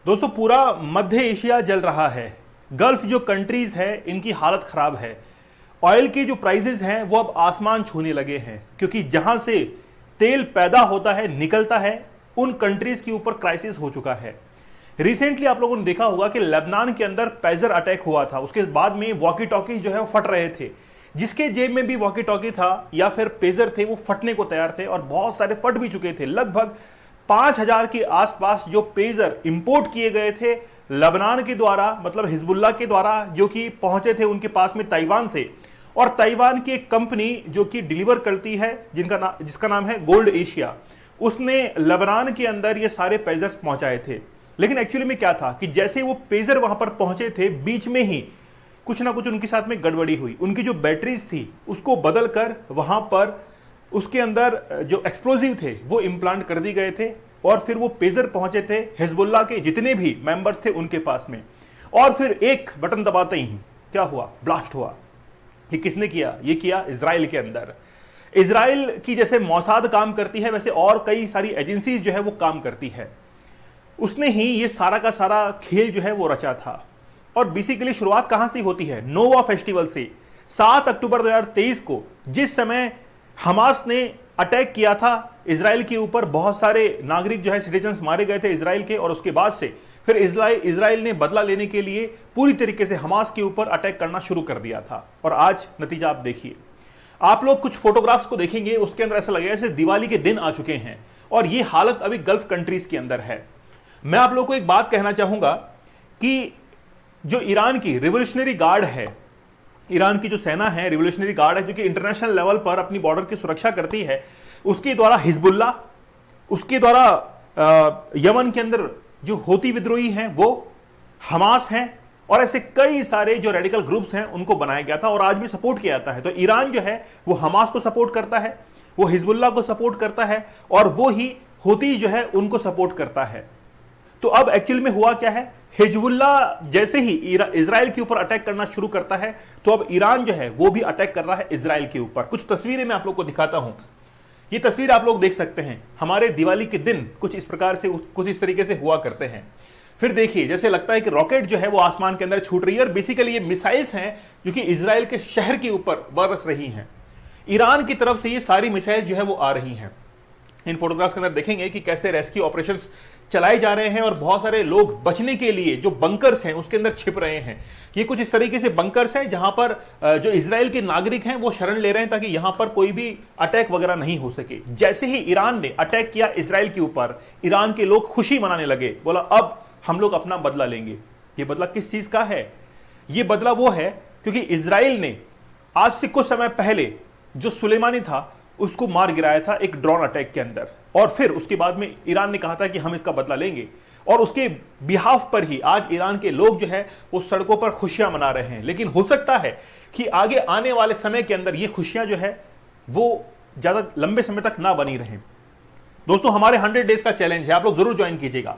दोस्तों पूरा मध्य एशिया जल रहा है। गल्फ जो कंट्रीज है इनकी हालत खराब है। ऑयल के जो प्राइसेस हैं वो अब आसमान छूने लगे हैं, क्योंकि जहां से तेल पैदा होता है निकलता है उन कंट्रीज के ऊपर क्राइसिस हो चुका है। रिसेंटली आप लोगों ने देखा होगा कि लेबनान के अंदर पेजर अटैक हुआ था, उसके बाद में वॉकी टॉकीज जो है वो फट रहे थे। जिसके जेब में भी वॉकी टॉकी था या फिर पेजर थे वो फटने को तैयार थे और बहुत सारे फट भी चुके थे। लगभग 5000 के आसपास जो पेजर इंपोर्ट किए गए थे लेबनान के द्वारा, मतलब हिजबुल्लाह के द्वारा, जो कि पहुंचे थे उनके पास में ताइवान से। और ताइवान की एक कंपनी जो कि डिलीवर करती है जिसका नाम है गोल्ड एशिया, उसने लेबनान के अंदर ये सारे पेजर्स पहुंचाए थे। लेकिन एक्चुअली में क्या था कि जैसे वो पेजर वहां पर पहुंचे थे, बीच में ही कुछ ना कुछ उनके साथ में गड़बड़ी हुई। उनकी जो बैटरीज थी उसको बदल कर वहां पर उसके अंदर जो एक्सप्लोजिव थे वो इम्प्लांट कर दिए गए थे और फिर वो पेजर पहुंचे थे हिजबुल्लाह के जितने भी मेंबर्स थे उनके पास में। और फिर एक बटन दबाते ही क्या हुआ, ब्लास्ट हुआ। ये किसने किया? ये किया इजराइल के अंदर। इजराइल की जैसे मौसाद काम करती है वैसे और कई सारी एजेंसीज जो है वो काम करती है। उसने ही ये सारा का सारा खेल जो है वो रचा था। और बेसिकली शुरुआत कहां से होती है? नोवा फेस्टिवल से। 7 अक्टूबर 2023 को जिस समय हमास ने अटैक किया था इजराइल के ऊपर, बहुत सारे नागरिक जो है सिटीजन्स मारे गए थे इजराइल के, और उसके बाद से फिर इजराइल ने बदला लेने के लिए पूरी तरीके से हमास के ऊपर अटैक करना शुरू कर दिया था। और आज नतीजा आप देखिए। आप लोग कुछ फोटोग्राफ्स को देखेंगे, उसके अंदर ऐसा लगेगा जैसे दिवाली के दिन आ चुके हैं। और ये हालत अभी गल्फ कंट्रीज के अंदर है। मैं आप लोग को एक बात कहना चाहूंगा कि जो ईरान की रिवोल्यूशनरी गार्ड है, ईरान की जो सेना है रिवोल्यूशनरी गार्ड है, जो कि इंटरनेशनल लेवल पर अपनी बॉर्डर की सुरक्षा करती है, उसके द्वारा हिजबुल्लाह, उसके द्वारा यमन के अंदर जो होती विद्रोही हैं वो हमास हैं, और ऐसे कई सारे जो रेडिकल ग्रुप्स हैं उनको बनाया गया था और आज भी सपोर्ट किया जाता है। तो ईरान जो है वो हमास को सपोर्ट करता है, वो हिजबुल्लाह को सपोर्ट करता है, और वो ही होती जो है उनको सपोर्ट करता है। तो अब एक्चुअल में हुआ क्या है, हिजबुल्लाह जैसे ही इजराइल के ऊपर अटैक करना शुरू करता है तो अब ईरान जो है वो भी अटैक कर रहा है इजराइल के ऊपर। कुछ तस्वीरें मैं आप लोग को दिखाता हूं। ये तस्वीर आप लोग देख सकते हैं। हमारे दिवाली के दिन कुछ इस प्रकार से, कुछ इस तरीके से हुआ करते हैं। फिर देखिए जैसे लगता है कि रॉकेट जो है वो आसमान के अंदर छूट रही है, और बेसिकली ये मिसाइल्स हैं जो कि इजराइल के शहर के ऊपर बरस रही हैं। ईरान की तरफ से ये सारी मिसाइल जो है वो आ रही हैं। इन फोटोग्राफ्स के अंदर देखेंगे कि कैसे रेस्क्यू ऑपरेशंस चलाए जा रहे हैं और बहुत सारे लोग बचने के लिए जो बंकर्स हैं उसके अंदर छिप रहे हैं। ये कुछ इस तरीके से बंकर्स हैं जहां पर जो इजराइल के नागरिक हैं वो शरण ले रहे हैं ताकि यहां पर कोई भी अटैक वगैरह नहीं हो सके। जैसे ही ईरान ने अटैक किया इजराइल के ऊपर, ईरान के लोग खुशी मनाने लगे, बोला अब हम लोग अपना बदला लेंगे। ये बदला किस चीज का है? ये बदला वो है क्योंकि इजराइल ने आज से कुछ समय पहले जो सुलेमानी था उसको मार गिराया था एक ड्रोन अटैक के अंदर, और फिर उसके बाद में ईरान ने कहा था कि हम इसका बदला लेंगे। और उसके बिहाफ पर ही आज ईरान के लोग जो है वो सड़कों पर खुशियां मना रहे हैं। लेकिन हो सकता है कि आगे आने वाले समय के अंदर ये खुशियां जो है वो ज्यादा लंबे समय तक ना बनी रहें। दोस्तों हमारे 100 डेज का चैलेंज है, आप लोग जरूर ज्वाइन कीजिएगा।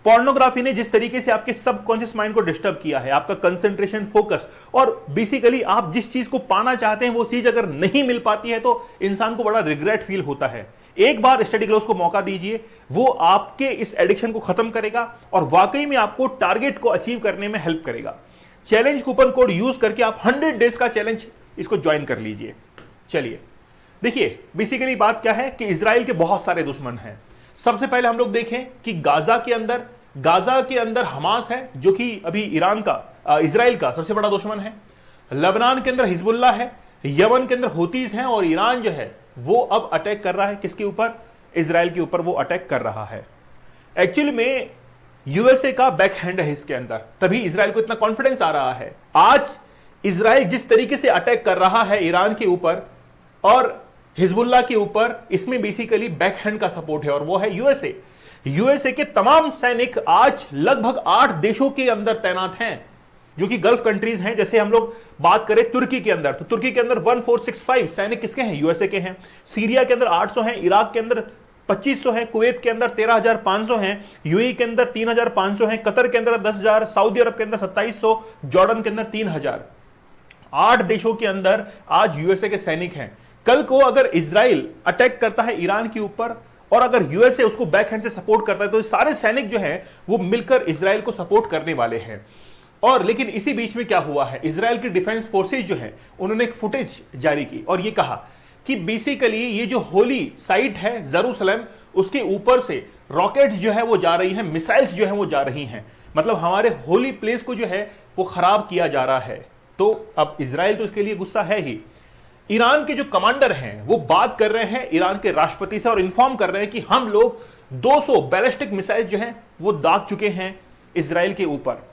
पोर्नोग्राफी ने जिस तरीके से आपके सबकॉन्शियस माइंड को डिस्टर्ब किया है, आपका कंसंट्रेशन, फोकस, और बेसिकली आप जिस चीज को पाना चाहते हैं वो चीज अगर नहीं मिल पाती है तो इंसान को बड़ा रिग्रेट फील होता है। एक बार स्टडी ग्लोव्स को मौका दीजिए, वो आपके इस एडिक्शन को खत्म करेगा और वाकई में आपको टारगेट को अचीव करने में हेल्प करेगा। चैलेंज कूपन कोड यूज करके आप 100 डेज का चैलेंज इसको ज्वाइन कर लीजिए। चलिए देखिए बेसिकली बात क्या है कि इजराइल के बहुत सारे दुश्मन हैं। सबसे पहले हम लोग देखें कि गाजा के अंदर हमास है जो कि अभी इजराइल का सबसे बड़ा दुश्मन है। लेबनान के अंदर हिजबुल्लाह है, यमन के अंदर हूतीज हैं, और ईरान जो है वो अब अटैक कर रहा है किसके ऊपर? इजराइल के ऊपर वो अटैक कर रहा है। एक्चुअली में यूएसए का बैक हैंड है इसके अंदर, तभी इजराइल को इतना कॉन्फिडेंस आ रहा है। आज इजराइल जिस तरीके से अटैक कर रहा है ईरान के ऊपर और हिजबुल्लाह के ऊपर, इसमें बेसिकली बैक हैंड का सपोर्ट है और वो है यूएसए। यूएसए के तमाम सैनिक आज लगभग 8 देशों के अंदर तैनात हैं जो कि गल्फ कंट्रीज हैं। जैसे हम लोग बात करें तुर्की के अंदर, तो तुर्की के अंदर 1465 सैनिक किसके हैं? यूएसए के हैं। सीरिया के अंदर 800 हैं, इराक के अंदर 2500 हैं, कुवैत के अंदर 13,500 हैं, यूएई के अंदर 3,500 हैं, कतर के अंदर 10,000, सऊदी अरब के अंदर 2,700, जॉर्डन के अंदर 3,000। 8 देशों के अंदर आज यूएसए के सैनिक हैं। कल को अगर इजराइल अटैक करता है ईरान के ऊपर और अगर यूएसए उसको बैक हैंड से सपोर्ट करता है तो सारे सैनिक जो हैं वो मिलकर इजराइल को सपोर्ट करने वाले हैं। और लेकिन इसी बीच में क्या हुआ है, इजराइल की डिफेंस फोर्सेज जो है उन्होंने एक फुटेज जारी की और ये कहा कि बेसिकली ये जो होली साइट है जेरूसलम, उसके ऊपर से रॉकेट्स जो है वो जा रही हैं, मिसाइल्स जो है वो जा रही हैं, मतलब हमारे होली प्लेस को जो है वो खराब किया जा रहा है। तो अब इजराइल तो इसके लिए गुस्सा है ही। ईरान के जो कमांडर हैं वो बात कर रहे हैं ईरान के राष्ट्रपति से और इन्फॉर्म कर रहे हैं कि हम लोग 200 बैलिस्टिक मिसाइल जो हैं वो दाग चुके हैं इजराइल के ऊपर।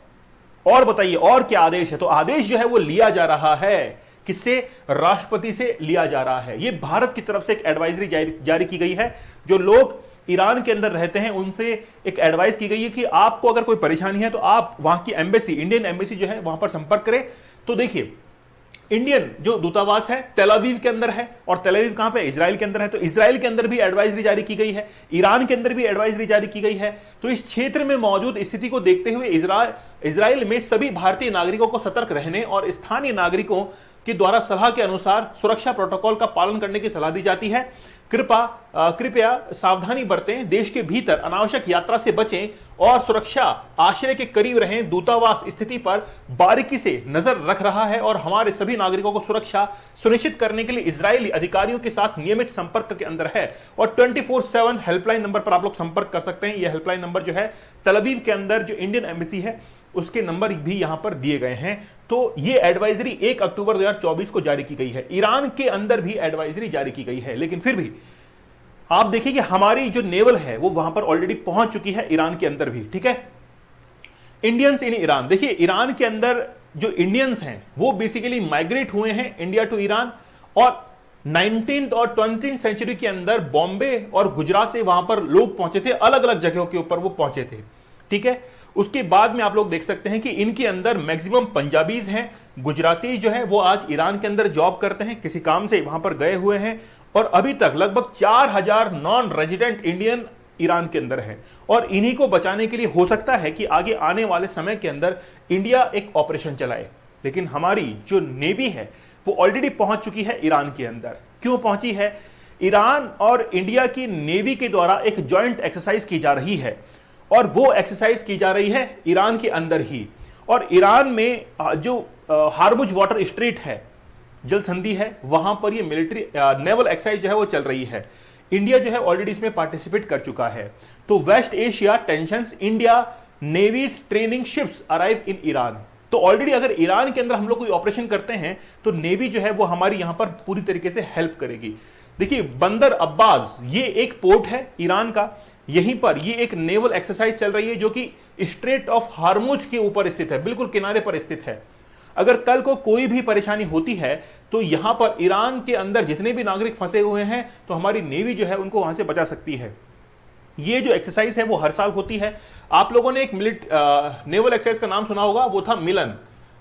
और बताइए और क्या आदेश है, तो आदेश जो है वो लिया जा रहा है, किससे, राष्ट्रपति से लिया जा रहा है। ये भारत की तरफ से एक एडवाइजरी जारी की गई है। जो लोग ईरान के अंदर रहते हैं उनसे एक एडवाइस की गई है कि आपको अगर कोई परेशानी है तो आप वहां की एम्बेसी, इंडियन एम्बेसी जो है वहां पर संपर्क करें। तो देखिए इंडियन जो दूतावास है तेल अवीव के अंदर है, और तेल अवीव कहां पे, इजराइल के अंदर है। तो इजराइल के अंदर भी एडवाइजरी जारी की गई है, ईरान के अंदर भी एडवाइजरी जारी की गई है। तो इस क्षेत्र में मौजूद स्थिति को देखते हुए इजराइल में सभी भारतीय नागरिकों को सतर्क रहने और स्थानीय नागरिकों के द्वारा सलाह के अनुसार सुरक्षा प्रोटोकॉल का पालन करने की सलाह दी जाती है। कृपया सावधानी बरतें, देश के भीतर अनावश्यक यात्रा से बचें और सुरक्षा आश्रय के करीब रहें। दूतावास स्थिति पर बारीकी से नजर रख रहा है और हमारे सभी नागरिकों को सुरक्षा सुनिश्चित करने के लिए इजरायली अधिकारियों के साथ नियमित संपर्क के अंदर है। और 24/7 हेल्पलाइन नंबर पर आप लोग संपर्क कर सकते हैं। यह हेल्पलाइन नंबर जो है तेल अवीव के अंदर जो इंडियन एम्बेसी है उसके नंबर भी यहां पर दिए गए हैं। तो यह एडवाइजरी 1 अक्टूबर 2024 को जारी की गई है। ईरान के अंदर भी एडवाइजरी जारी की गई है, लेकिन फिर भी आप देखिए कि हमारी जो नेवल है वो वहां पर ऑलरेडी पहुंच चुकी है, ईरान के अंदर भी। ठीक है, इंडियंस इन ईरान, देखिए ईरान के अंदर जो इंडियंस हैं वो बेसिकली माइग्रेट हुए हैं इंडिया टू ईरान, और 19th और 20th सेंचुरी के अंदर बॉम्बे और गुजरात से वहां पर लोग पहुंचे थे, अलग अलग जगहों के ऊपर वो पहुंचे थे। ठीक है, उसके बाद में आप लोग देख सकते हैं कि इनके अंदर मैक्सिमम पंजाबीज हैं, गुजराती जो है वो आज ईरान के अंदर जॉब करते हैं, किसी काम से वहां पर गए हुए हैं, और अभी तक लगभग 4000 नॉन रेजिडेंट इंडियन ईरान के अंदर है। और इन्हीं को बचाने के लिए हो सकता है कि आगे आने वाले समय के अंदर इंडिया एक ऑपरेशन चलाए। लेकिन हमारी जो नेवी है वो ऑलरेडी पहुंच चुकी है ईरान के अंदर। क्यों पहुंची है? ईरान और इंडिया की नेवी के द्वारा एक जॉइंट एक्सरसाइज की जा रही है, और वो एक्सरसाइज की जा रही है ईरान के अंदर ही। और ईरान में जो हार्मुज वाटर स्ट्रेट है, जल संधि है, वहां पर ये मिलिट्री नेवल एक्सरसाइज जो है वो चल रही है। इंडिया जो है ऑलरेडी इसमें पार्टिसिपेट कर चुका है। तो west Asia tensions, India navy's training ships arrive in Iran. तो ऑलरेडी अगर ईरान के अंदर हम लोग कोई ऑपरेशन करते हैं तो नेवी जो है वो हमारी यहां पर पूरी तरीके से हेल्प करेगी। देखिए बंदर अब्बास ये एक पोर्ट है ईरान का, यहीं पर ये एक नेवल एक्सरसाइज चल रही है जो कि स्ट्रेट ऑफ हार्मुज के ऊपर स्थित है, बिल्कुल किनारे पर स्थित है। अगर कल को कोई भी परेशानी होती है तो यहां पर ईरान के अंदर जितने भी नागरिक फंसे हुए हैं तो हमारी नेवी जो है उनको वहां से बचा सकती है। ये जो एक्सरसाइज है वो हर साल होती है। आप लोगों ने एक नेवल एक्सरसाइज का नाम सुना होगा, वो था मिलन।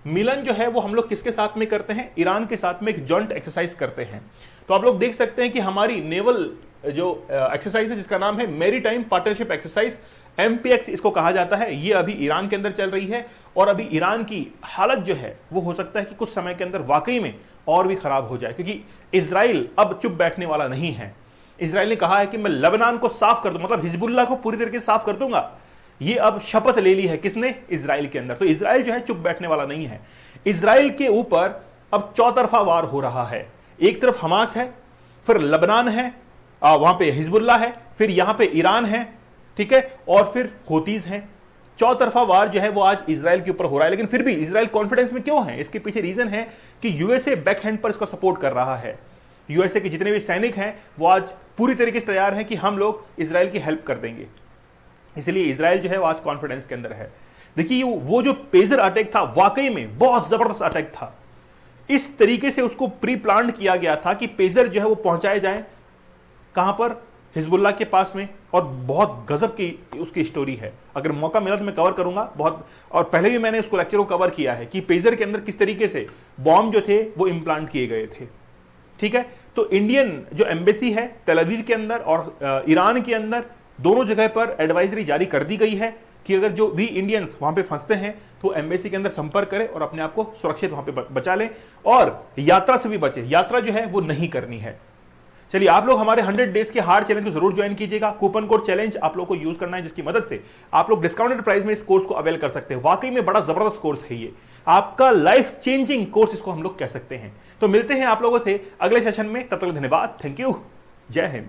मिलन जो है वो हम लोग किसके साथ में करते हैं? ईरान के साथ में एक जॉइंट एक्सरसाइज करते हैं। तो आप लोग देख सकते हैं कि हमारी नेवल जो एक्सरसाइज है जिसका नाम है मैरीटाइम पार्टनरशिप एक्सरसाइज, MPX इसको कहा जाता है, ये अभी ईरान के अंदर चल रही है। और अभी ईरान की हालत जो है वो हो सकता है कि कुछ समय के अंदर वाकई में और भी खराब हो जाए, क्योंकि इजराइल अब चुप बैठने वाला नहीं है। इजराइल ने कहा है कि मैं लेबनान को साफ कर दूं, मतलब हिजबुल्लाह को पूरी तरीके से साफ कर दूंगा। ये अब शपथ ले ली है किसने? इजराइल के अंदर। तो इजराइल जो है चुप बैठने वाला नहीं है। इजराइल के ऊपर अब चौतरफा वार हो रहा है। एक तरफ हमास है, फिर लेबनान है, वहां पे हिजबुल्लाह है, फिर यहां पे ईरान है, ठीक है, और फिर होतीज हैं। चौतरफा वार जो है वो आज इजराइल के ऊपर हो रहा है। लेकिन फिर भी इजराइल कॉन्फिडेंस में क्यों है? इसके पीछे रीजन है कि यूएसए बैकहैंड पर इसको सपोर्ट कर रहा है। यूएसए के जितने भी सैनिक हैं वो आज पूरी तरीके से तैयार हैं कि हम लोग इजराइल की हेल्प कर देंगे। इसलिए इजराइल जो है वो आज कॉन्फिडेंस के अंदर है। देखिए वो जो पेजर अटैक था वाकई में बहुत जबरदस्त अटैक था। इस तरीके से उसको प्री प्लान किया गया था कि पेजर जो है वो पहुंचाए जाए कहां पर? हिजबुल्लाह के पास में। और बहुत गजब की उसकी स्टोरी है, अगर मौका मिला तो मैं कवर करूंगा बहुत। और पहले भी मैंने उसको लेक्चर को कवर किया है कि पेजर के अंदर किस तरीके से बॉम्ब जो थे वो इम्प्लांट किए गए थे। ठीक है, तो इंडियन जो एम्बेसी है तेल अवीव के अंदर और ईरान के अंदर दोनों जगह पर एडवाइजरी जारी कर दी गई है कि अगर जो भी इंडियंस वहां पे फंसते हैं तो एम्बेसी के अंदर संपर्क करें और अपने आप को सुरक्षित वहां पे बचा लें और यात्रा से भी बचे। यात्रा जो है वो नहीं करनी है। चलिए आप लोग हमारे 100 डेज के हार्ड चैलेंज को जरूर ज्वाइन कीजिएगा। कूपन कोड चैलेंज आप लोग को यूज करना है, जिसकी मदद से आप लोग डिस्काउंटेड प्राइस में इस कोर्स को अवेल कर सकते हैं। वाकई में बड़ा जबरदस्त कोर्स है ये, आपका लाइफ चेंजिंग कोर्स इसको हम लोग कह सकते हैं। तो मिलते हैं आप लोगों से अगले सेशन में, तब तक धन्यवाद, थैंक यू, जय हिंद।